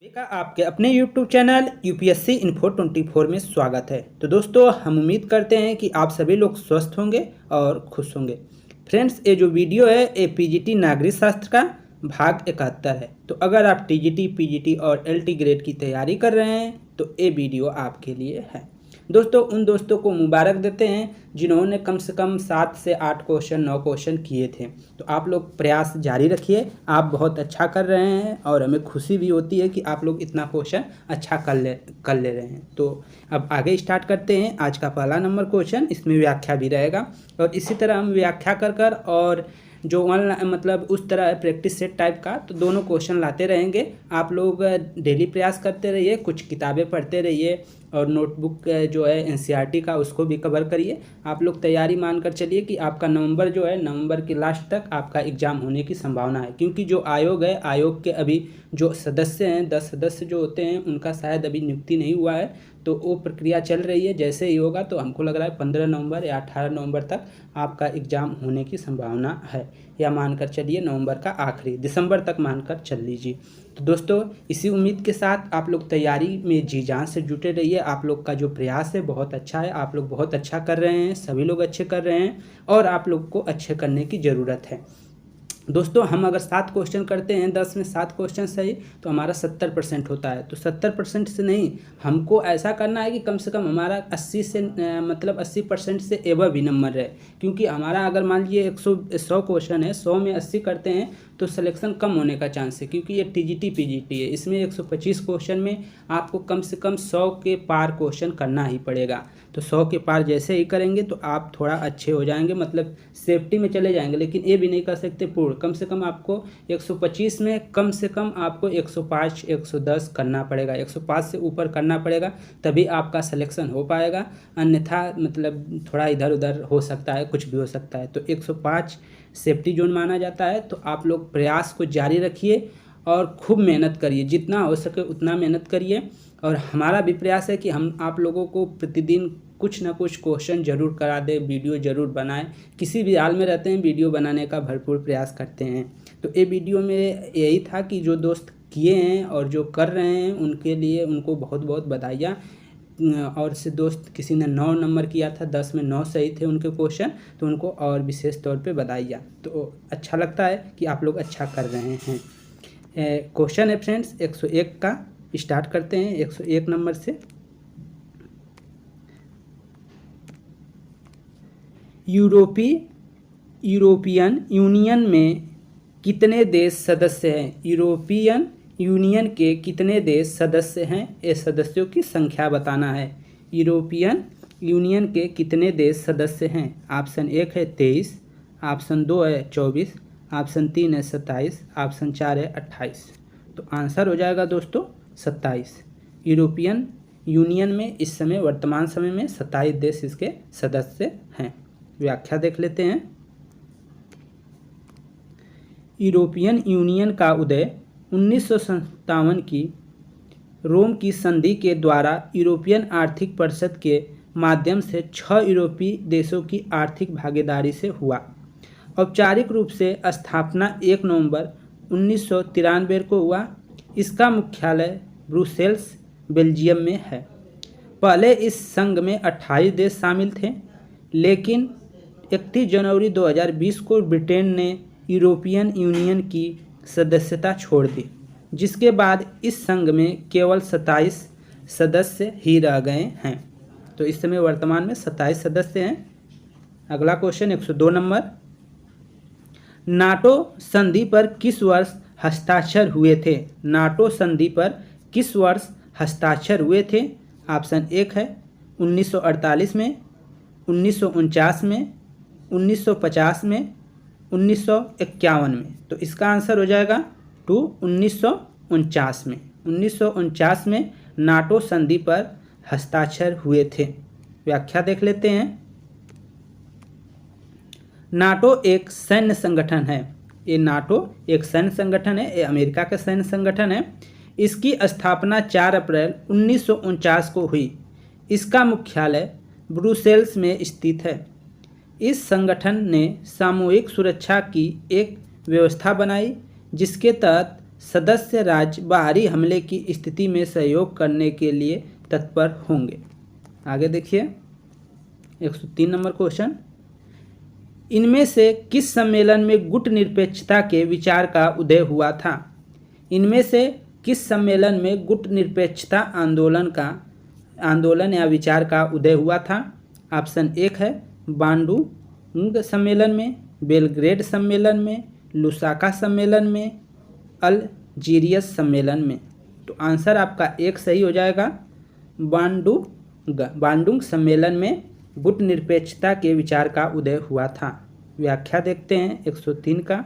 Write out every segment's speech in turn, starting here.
का आपके अपने YouTube चैनल यूपीएससी इन्फो 24 में स्वागत है। तो दोस्तों, हम उम्मीद करते हैं कि आप सभी लोग स्वस्थ होंगे और खुश होंगे। फ्रेंड्स, ये जो वीडियो है ये पीजीटी नागरिक शास्त्र का भाग 71 है। तो अगर आप टीजीटी, पीजीटी और एलटी ग्रेड की तैयारी कर रहे हैं तो ये वीडियो आपके लिए है। दोस्तों, उन दोस्तों को मुबारक देते हैं जिन्होंने कम से कम 7 से 8 क्वेश्चन 9 क्वेश्चन किए थे। तो आप लोग प्रयास जारी रखिए, आप बहुत अच्छा कर रहे हैं और हमें खुशी भी होती है कि आप लोग इतना क्वेश्चन अच्छा कर ले रहे हैं। तो अब आगे स्टार्ट करते हैं। आज का पहला नंबर क्वेश्चन, इसमें व्याख्या भी रहेगा और इसी तरह हम व्याख्या कर और जो ऑनलाइन मतलब उस तरह प्रैक्टिस सेट टाइप का, तो दोनों क्वेश्चन लाते रहेंगे। आप लोग डेली प्रयास करते रहिए, कुछ किताबें पढ़ते रहिए और नोटबुक जो है एनसीईआरटी का उसको भी कवर करिए। आप लोग तैयारी मानकर चलिए कि आपका नवंबर जो है, नवंबर के लास्ट तक आपका एग्ज़ाम होने की संभावना है। क्योंकि जो आयोग है, आयोग के अभी जो सदस्य हैं, 10 सदस्य जो होते हैं, उनका शायद अभी नियुक्ति नहीं हुआ है, तो वो प्रक्रिया चल रही है। जैसे ही होगा तो हमको लग रहा है 15 नवंबर या 18 नवंबर तक आपका एग्ज़ाम होने की संभावना है, या मानकर चलिए नवंबर का आखिरी, दिसंबर तक मानकर चल लीजिए। तो दोस्तों, इसी उम्मीद के साथ आप लोग तैयारी में जी जान से जुटे रहिए। आप लोग का जो प्रयास है बहुत अच्छा है, आप लोग बहुत अच्छा कर रहे हैं, सभी लोग अच्छे कर रहे हैं और आप लोग को अच्छे करने की ज़रूरत है। दोस्तों, हम अगर 7 क्वेश्चन करते हैं, 10 में 7 क्वेश्चन सही, तो हमारा 70% होता है। तो 70% से नहीं, हमको ऐसा करना है कि कम से कम हमारा 80 से मतलब 80% से एबव ही नंबर रहे। क्योंकि हमारा अगर मान लीजिए 100 क्वेश्चन है, 100 में 80 करते हैं तो सिलेक्शन कम होने का चांस है। क्योंकि ये टीजीटी पीजीटी है, इसमें 125 क्वेश्चन में आपको कम से कम 100 के पार क्वेश्चन करना ही पड़ेगा। तो 100 के पार जैसे ही करेंगे तो आप थोड़ा अच्छे हो जाएंगे, मतलब सेफ्टी में चले जाएंगे। लेकिन ये भी नहीं कर सकते पूर्ण, कम से कम आपको 125 में कम से कम आपको 105 110 करना पड़ेगा, 105 से ऊपर करना पड़ेगा, तभी आपका सिलेक्शन हो पाएगा। अन्यथा मतलब थोड़ा इधर उधर हो सकता है, कुछ भी हो सकता है। तो 105 सेफ्टी जोन माना जाता है। तो आप लोग प्रयास को जारी रखिए और खूब मेहनत करिए, जितना हो सके उतना मेहनत करिए। और हमारा भी प्रयास है कि हम आप लोगों को प्रतिदिन कुछ ना कुछ क्वेश्चन जरूर करा दें, वीडियो जरूर बनाएं। किसी भी हाल में रहते हैं, वीडियो बनाने का भरपूर प्रयास करते हैं। तो ये वीडियो में यही था कि जो दोस्त किए हैं और जो कर रहे हैं उनके लिए उनको बहुत बहुत बधाइयाँ। और से दोस्त किसी ने 9 नंबर किया था, 10 में 9 सही थे उनके क्वेश्चन, तो उनको और विशेष तौर पे बधाइयाँ। तो अच्छा लगता है कि आप लोग अच्छा कर रहे हैं। क्वेश्चन है फ्रेंड्स 101 का, स्टार्ट करते हैं 101 नंबर से। यूरोपियन यूनियन में कितने देश सदस्य हैं? यूरोपियन यूनियन के कितने देश सदस्य हैं? ये सदस्यों की संख्या बताना है। यूरोपियन यूनियन के कितने देश सदस्य हैं? ऑप्शन 1 है 23, ऑप्शन 2 है 24, ऑप्शन 3 है 27, ऑप्शन 4 है 28। तो आंसर हो जाएगा दोस्तों 27। यूरोपियन यूनियन में इस समय वर्तमान समय में 27 देश इसके सदस्य हैं। व्याख्या देख लेते हैं। यूरोपियन यूनियन का उदय 1957 की रोम की संधि के द्वारा यूरोपियन आर्थिक परिषद के माध्यम से 6 यूरोपीय देशों की आर्थिक भागीदारी से हुआ। औपचारिक रूप से स्थापना 1 नवंबर 1993 को हुआ। इसका मुख्यालय ब्रुसेल्स, बेल्जियम में है। पहले इस संघ में 28 देश शामिल थे, लेकिन 31 जनवरी 2020 को ब्रिटेन ने यूरोपियन यूनियन की सदस्यता छोड़ दी, जिसके बाद इस संघ में केवल 27 सदस्य ही रह गए हैं। तो इस समय वर्तमान में 27 सदस्य हैं। अगला क्वेश्चन 102 नंबर। नाटो संधि पर किस वर्ष हस्ताक्षर हुए थे? नाटो संधि पर किस वर्ष हस्ताक्षर हुए थे? ऑप्शन 1 है 1948 में, 1949 में, 1950 में, 1951 में। तो इसका आंसर हो जाएगा 1949 में। 1949 में नाटो संधि पर हस्ताक्षर हुए थे। व्याख्या देख लेते हैं। नाटो एक सैन्य संगठन है। ये नाटो एक सैन्य संगठन है, ये अमेरिका का सैन्य संगठन है। इसकी स्थापना 4 अप्रैल 1949 को हुई। इसका मुख्यालय ब्रुसेल्स में स्थित है। इस संगठन ने सामूहिक सुरक्षा की एक व्यवस्था बनाई, जिसके तहत सदस्य राज्य बाहरी हमले की स्थिति में सहयोग करने के लिए तत्पर होंगे। आगे देखिए 103 नंबर क्वेश्चन, इनमें से किस सम्मेलन में गुट निरपेक्षता के विचार का उदय हुआ था? इनमें से किस सम्मेलन में गुट निरपेक्षता आंदोलन या विचार का उदय हुआ था? ऑप्शन एक है बांडुंग सम्मेलन में, बेलग्रेड सम्मेलन में, लुसाका सम्मेलन में, अल्जीरियस सम्मेलन में। तो आंसर आपका एक सही हो जाएगा, बांडुंग सम्मेलन में गुट निरपेक्षता के विचार का उदय हुआ था। व्याख्या देखते हैं 103 का।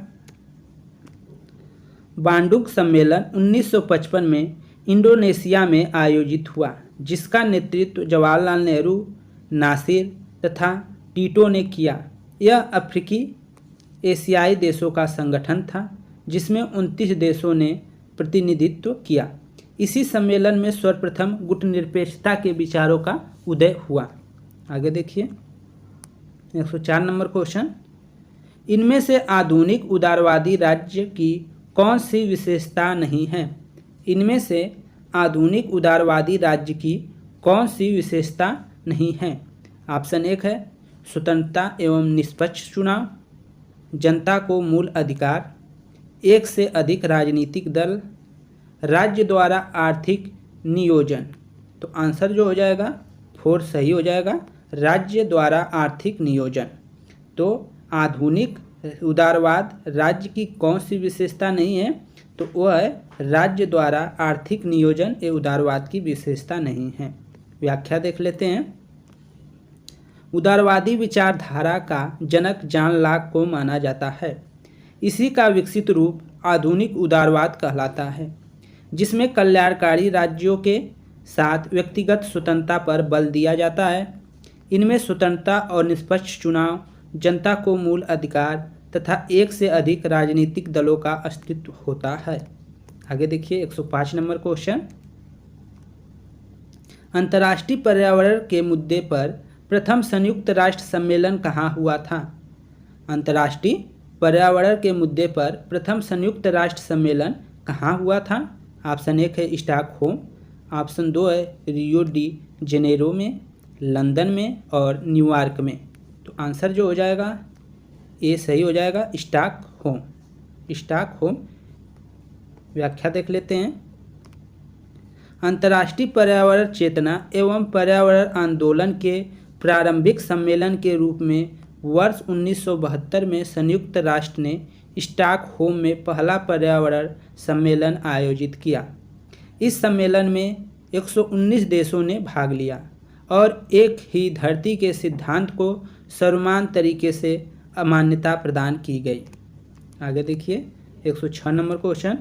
बांडुंग सम्मेलन 1955 में इंडोनेशिया में आयोजित हुआ, जिसका नेतृत्व जवाहरलाल नेहरू, नासिर तथा टीटो ने किया। यह अफ्रीकी एशियाई देशों का संगठन था, जिसमें 29 देशों ने प्रतिनिधित्व किया। इसी सम्मेलन में सर्वप्रथम गुट निरपेक्षता के विचारों का उदय हुआ। आगे देखिए 104 नंबर क्वेश्चन, इनमें से आधुनिक उदारवादी राज्य की कौन सी विशेषता नहीं है? इनमें से आधुनिक उदारवादी राज्य की कौन सी विशेषता नहीं है? ऑप्शन एक है स्वतंत्रता एवं निष्पक्ष चुनाव, जनता को मूल अधिकार, एक से अधिक राजनीतिक दल, राज्य द्वारा आर्थिक नियोजन। तो आंसर जो हो जाएगा 4 सही हो जाएगा, राज्य द्वारा आर्थिक नियोजन। तो आधुनिक उदारवाद राज्य की कौन सी विशेषता नहीं है? तो वह है राज्य द्वारा आर्थिक नियोजन, ये उदारवाद की विशेषता नहीं है। व्याख्या देख लेते हैं। उदारवादी विचारधारा का जनक जॉन लॉक को माना जाता है। इसी का विकसित रूप आधुनिक उदारवाद कहलाता है, जिसमें कल्याणकारी राज्यों के साथ व्यक्तिगत स्वतंत्रता पर बल दिया जाता है। इनमें स्वतंत्रता और निष्पक्ष चुनाव, जनता को मूल अधिकार तथा एक से अधिक राजनीतिक दलों का अस्तित्व होता है। आगे देखिए 105 नंबर क्वेश्चन, अंतर्राष्ट्रीय पर्यावरण के मुद्दे पर प्रथम संयुक्त राष्ट्र सम्मेलन कहाँ हुआ था? अंतर्राष्ट्रीय पर्यावरण के मुद्दे पर प्रथम संयुक्त राष्ट्र सम्मेलन कहाँ हुआ था? ऑप्शन एक है स्टॉकहोम, ऑप्शन दो है रियो डी जेनेरो में, लंदन में और न्यूयॉर्क में। तो आंसर जो हो जाएगा ये सही हो जाएगा, स्टॉकहोम। व्याख्या देख लेते हैं। अंतर्राष्ट्रीय पर्यावरण चेतना एवं पर्यावरण आंदोलन के प्रारंभिक सम्मेलन के रूप में वर्ष 1972 में संयुक्त राष्ट्र ने स्टॉकहोम में पहला पर्यावरण सम्मेलन आयोजित किया। इस सम्मेलन में 119 देशों ने भाग लिया और एक ही धरती के सिद्धांत को सर्वमान्य तरीके से मान्यता प्रदान की गई। आगे देखिए 106 नंबर क्वेश्चन,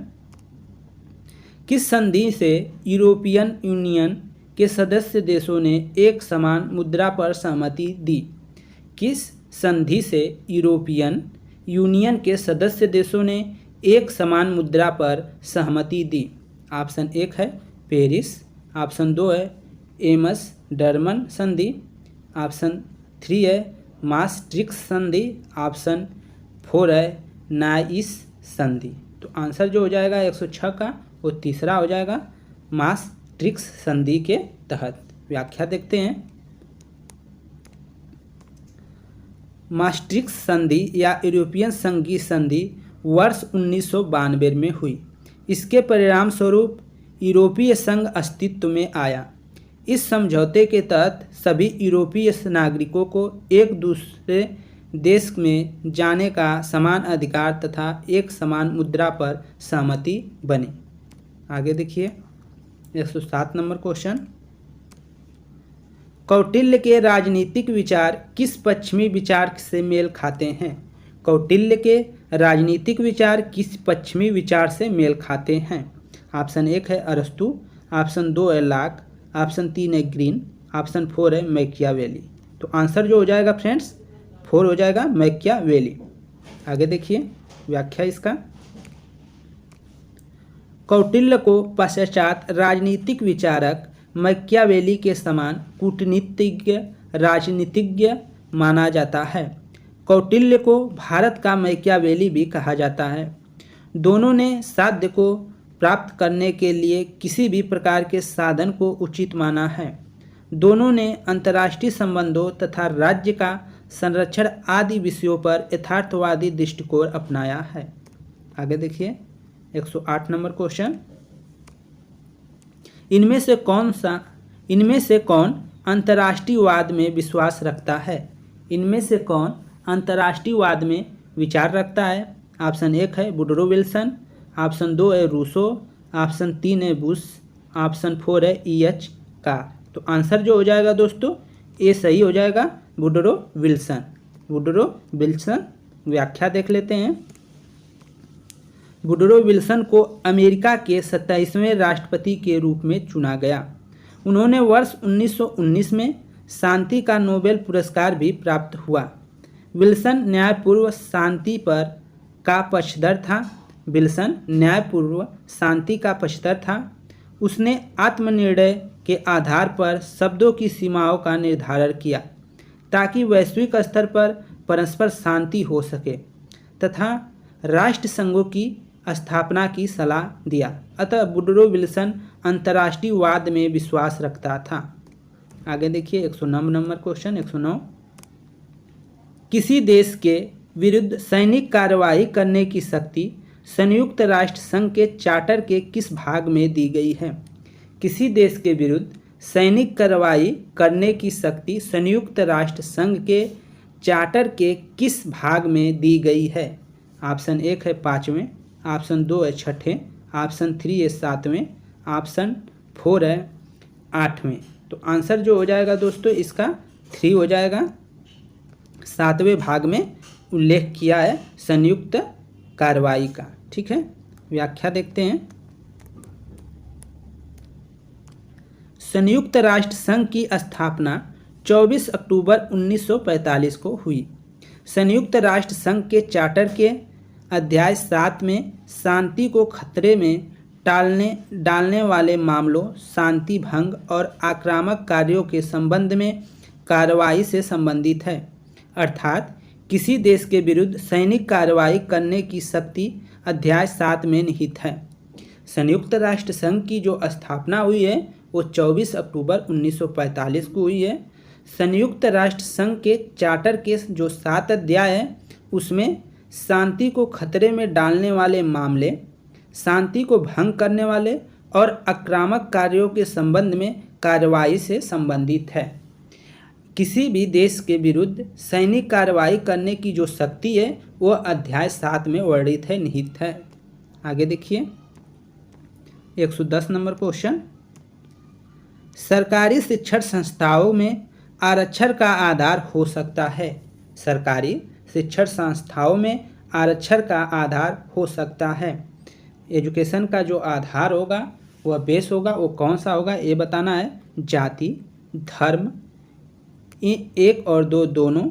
किस संधि से यूरोपियन यूनियन के सदस्य देशों ने एक समान मुद्रा पर सहमति दी? किस संधि से यूरोपियन यूनियन के सदस्य देशों ने एक समान मुद्रा पर सहमति दी? ऑप्शन एक है पेरिस, ऑप्शन दो है एम्स्टर्डम संधि, ऑप्शन 3 है maastricht संधि, ऑप्शन 4 है नाइस संधि। तो आंसर जो हो जाएगा 106 का वो तीसरा हो जाएगा, maastricht संधि के तहत। व्याख्या देखते हैं। maastricht संधि या यूरोपियन संघीय संधि वर्ष 1992 में हुई। इसके परिणाम स्वरूप यूरोपीय संघ अस्तित्व में आया। इस समझौते के तहत सभी यूरोपीय नागरिकों को एक दूसरे देश में जाने का समान अधिकार तथा एक समान मुद्रा पर सहमति बनी। आगे देखिए 107 नंबर क्वेश्चन, कौटिल्य के राजनीतिक विचार किस पश्चिमी विचार से मेल खाते हैं? कौटिल्य के राजनीतिक विचार किस पश्चिमी विचार से मेल खाते हैं? ऑप्शन एक है अरस्तु, ऑप्शन 2 है लॉक, ऑप्शन 3 है ग्रीन, ऑप्शन 4 है मैकियावेली। तो आंसर जो हो जाएगा फ्रेंड्स 4 हो जाएगा मैकियावेली। आगे देखिए व्याख्या इसका। कौटिल्य को पश्चात राजनीतिक विचारक मैकियावेली के समान कूटनीतिज्ञ राजनीतिज्ञ माना जाता है। कौटिल्य को भारत का मैकियावेली भी कहा जाता है। दोनों ने साध्य को प्राप्त करने के लिए किसी भी प्रकार के साधन को उचित माना है। दोनों ने अंतर्राष्ट्रीय संबंधों तथा राज्य का संरक्षण आदि विषयों पर यथार्थवादी दृष्टिकोण अपनाया है। आगे देखिए 108 नंबर क्वेश्चन, इनमें से कौन अंतर्राष्ट्रीयवाद में विश्वास रखता है? इनमें से कौन अंतर्राष्ट्रीयवाद में विचार रखता है? ऑप्शन 1 है वुडरो विल्सन, ऑप्शन 2 है रूसो, ऑप्शन 3 है बुश, ऑप्शन 4 है E.H. कार। तो आंसर जो हो जाएगा दोस्तों ये सही हो जाएगा वुडरो विल्सन। वुडरो विल्सन व्याख्या देख लेते हैं। वुडरो विल्सन को अमेरिका के 27वें राष्ट्रपति के रूप में चुना गया। उन्होंने वर्ष 1919 में शांति का नोबेल पुरस्कार भी प्राप्त हुआ। विल्सन न्यायपूर्व शांति का पक्षधर था। विल्सन न्यायपूर्व शांति का पक्षधर था। उसने आत्मनिर्णय के आधार पर शब्दों की सीमाओं का निर्धारण किया ताकि वैश्विक स्तर पर परस्पर शांति हो सके तथा राष्ट्र संघों की स्थापना की सलाह दिया। अतः वुडरो विल्सन अंतर्राष्ट्रीयवाद में विश्वास रखता था। आगे देखिए 109 नंबर क्वेश्चन 109, किसी देश के विरुद्ध सैनिक कार्रवाई करने की शक्ति संयुक्त राष्ट्र संघ के चार्टर के किस भाग में दी गई है? किसी देश के विरुद्ध सैनिक कार्रवाई करने की शक्ति संयुक्त राष्ट्र संघ के चार्टर के किस भाग में दी गई है? ऑप्शन 1 है 5वें, ऑप्शन 2 है 6ठे, ऑप्शन 3 है 7वें, ऑप्शन 4 है 8वें। तो आंसर जो हो जाएगा दोस्तों इसका 3 हो जाएगा। 7वें भाग में उल्लेख किया है संयुक्त कार्रवाई का। ठीक है, व्याख्या देखते हैं। संयुक्त राष्ट्र संघ की स्थापना 24 अक्टूबर 1945 को हुई। संयुक्त राष्ट्र संघ के चार्टर के अध्याय 7 में शांति को खतरे में डालने वाले मामलों, शांति भंग और आक्रामक कार्यों के संबंध में कार्रवाई से संबंधित है। अर्थात किसी देश के विरुद्ध सैनिक कार्रवाई करने की शक्ति अध्याय 7 में निहित है। संयुक्त राष्ट्र संघ की जो स्थापना हुई है वो 24 अक्टूबर 1945 को हुई है। संयुक्त राष्ट्र संघ के चार्टर के जो 7 अध्याय है उसमें शांति को खतरे में डालने वाले मामले, शांति को भंग करने वाले और आक्रामक कार्यों के संबंध में कार्रवाई से संबंधित है। किसी भी देश के विरुद्ध सैनिक कार्रवाई करने की जो शक्ति है वो अध्याय 7 में वर्णित है, निहित है। आगे देखिए 110 नंबर क्वेश्चन, सरकारी शिक्षण संस्थाओं में आरक्षण का आधार हो सकता है? सरकारी शिक्षण संस्थाओं में आरक्षण का आधार हो सकता है। एजुकेशन का जो आधार होगा वह बेस होगा, वो कौन सा होगा ये बताना है। जाति, धर्म, 1 और 2 दोनों,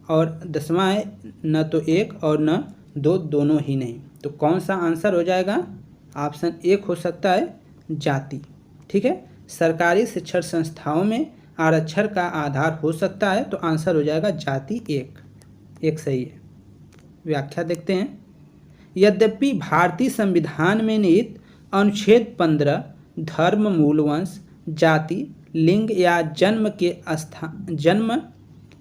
और 10वां है न तो 1 और न 2 दोनों ही नहीं। तो कौन सा आंसर हो जाएगा? ऑप्शन 1 हो सकता है जाति। ठीक है, सरकारी शिक्षण संस्थाओं में आरक्षण का आधार हो सकता है, तो आंसर हो जाएगा जाति 1 सही है। व्याख्या देखते हैं। यद्यपि भारतीय संविधान में निहित अनुच्छेद 15 धर्म, मूल वंश, जाति, लिंग या जन्म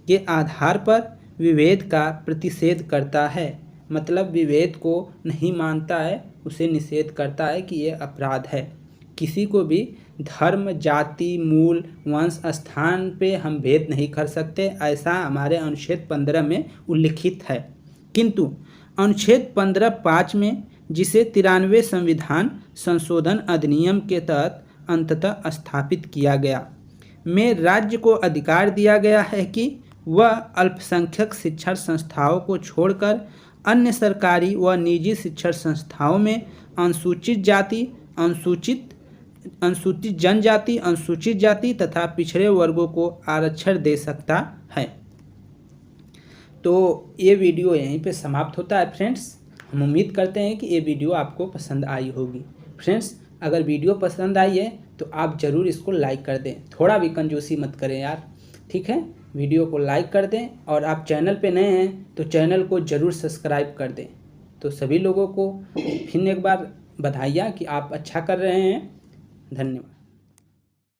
के आधार पर विभेद का प्रतिषेध करता है, मतलब विभेद को नहीं मानता है, उसे निषेध करता है कि ये अपराध है। किसी को भी धर्म, जाति, मूल, वंश, स्थान पे हम भेद नहीं कर सकते, ऐसा हमारे अनुच्छेद 15 में उल्लिखित है। किंतु अनुच्छेद 15(5) में, जिसे 93वें संविधान संशोधन अधिनियम के तहत अंततः स्थापित किया गया, में राज्य को अधिकार दिया गया है कि वह अल्पसंख्यक शिक्षण संस्थाओं को छोड़कर अन्य सरकारी व निजी शिक्षण संस्थाओं में अनुसूचित जाति, अनुसूचित जनजाति, अनुसूचित जाति तथा पिछड़े वर्गों को आरक्षण दे सकता है। तो ये वीडियो यहीं पे समाप्त होता है फ्रेंड्स। हम उम्मीद करते हैं कि ये वीडियो आपको पसंद आई होगी। फ्रेंड्स, अगर वीडियो पसंद आई है तो आप ज़रूर इसको लाइक कर दें, थोड़ा भी कंजूसी मत करें यार। ठीक है, वीडियो को लाइक कर दें, और आप चैनल पे नए हैं तो चैनल को ज़रूर सब्सक्राइब कर दें। तो सभी लोगों को फिर एक बार बधाइयाँ कि आप अच्छा कर रहे हैं। धन्यवाद।